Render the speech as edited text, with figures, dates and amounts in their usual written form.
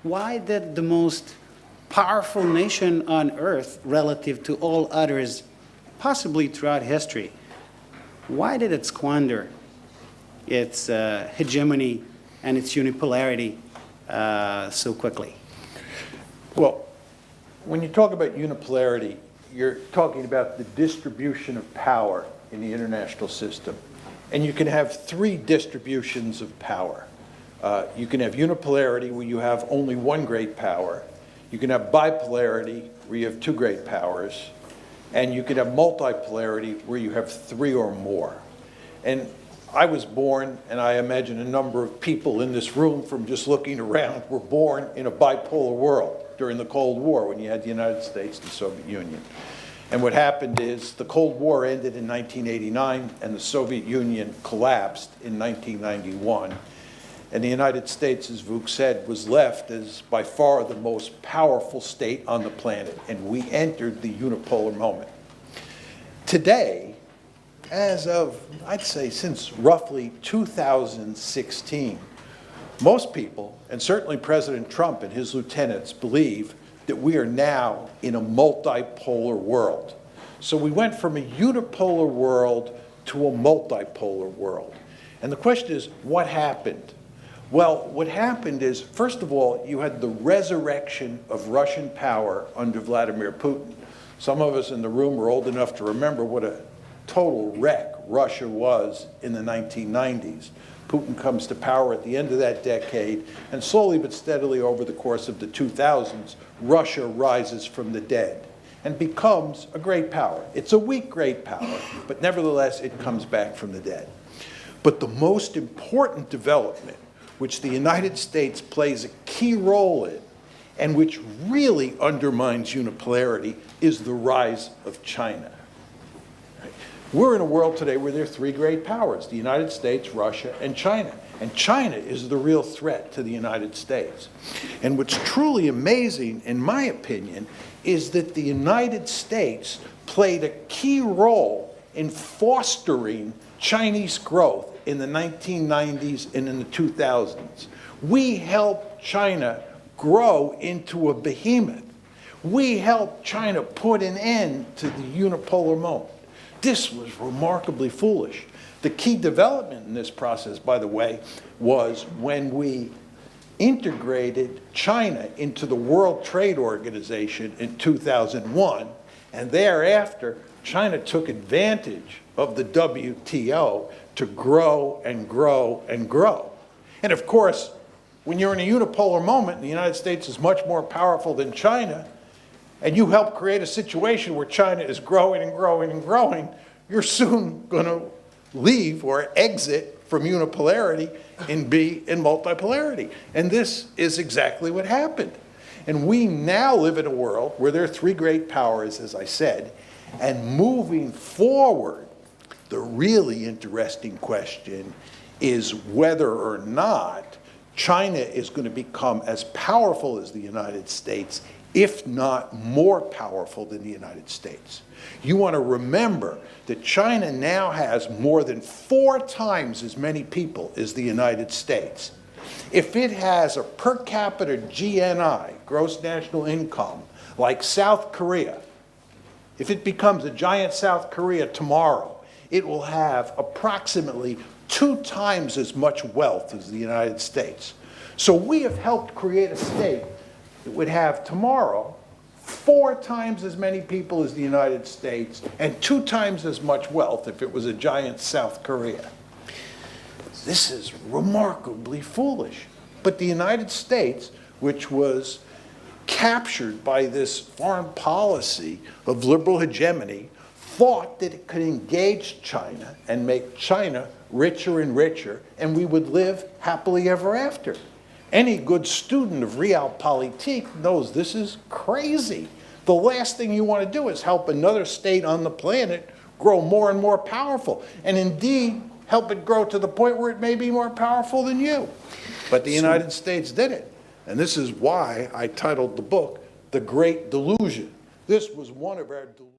why did the most powerful nation on earth relative to all others, possibly throughout history, why did it squander its hegemony and its unipolarity so quickly? Well, when you talk about unipolarity, you're talking about the distribution of power in the international system. And you can have three distributions of power. You can have unipolarity, where you have only one great power. You can have bipolarity, where you have two great powers. And you can have multipolarity, where you have three or more. And I was born, and I imagine a number of people in this room from just looking around were born in a bipolar world during the Cold War, when you had the United States and the Soviet Union. And what happened is the Cold War ended in 1989, and the Soviet Union collapsed in 1991. And the United States, as Vuk said, was left as by far the most powerful state on the planet, and we entered the unipolar moment. Today, as of, I'd say, since roughly 2016, most people, and certainly President Trump and his lieutenants, believe that we are now in a multipolar world. So we went from a unipolar world to a multipolar world. And the question is, what happened? Well, what happened is, first of all, you had the resurrection of Russian power under Vladimir Putin. Some of us in the room are old enough to remember what a total wreck Russia was in the 1990s. Putin comes to power at the end of that decade, and slowly but steadily over the course of the 2000s, Russia rises from the dead and becomes a great power. It's a weak great power, but nevertheless it comes back from the dead. But the most important development, which the United States plays a key role in, and which really undermines unipolarity, is the rise of China. We're in a world today where there are three great powers: the United States, Russia, and China. And China is the real threat to the United States. And what's truly amazing, in my opinion, is that the United States played a key role in fostering Chinese growth in the 1990s and in the 2000s. We helped China grow into a behemoth. We helped China put an end to the unipolar moment. This was remarkably foolish. The key development in this process, by the way, was when we integrated China into the World Trade Organization in 2001, and thereafter, China took advantage of the WTO to grow and grow and grow. And of course, when you're in a unipolar moment, and the United States is much more powerful than China, and you help create a situation where China is growing and growing and growing, you're soon going to leave or exit from unipolarity and be in multipolarity. And this is exactly what happened. And we now live in a world where there are three great powers, as I said, and moving forward, the really interesting question is whether or not China is going to become as powerful as the United States, if not more powerful than the United States. You want to remember that China now has more than 4 times as many people as the United States. If it has a per capita GNI, gross national income, like South Korea, if it becomes a giant South Korea tomorrow, it will have approximately 2 times as much wealth as the United States. So we have helped create a state that would have tomorrow 4 times as many people as the United States and 2 times as much wealth if it was a giant South Korea. This is remarkably foolish. But the United States, which was captured by this foreign policy of liberal hegemony, thought that it could engage China and make China richer and richer, and we would live happily ever after. Any good student of realpolitik knows this is crazy. The last thing you want to do is help another state on the planet grow more and more powerful, and indeed help it grow to the point where it may be more powerful than you. But the United States did it. And this is why I titled the book, The Great Delusion. This was one of our delusions.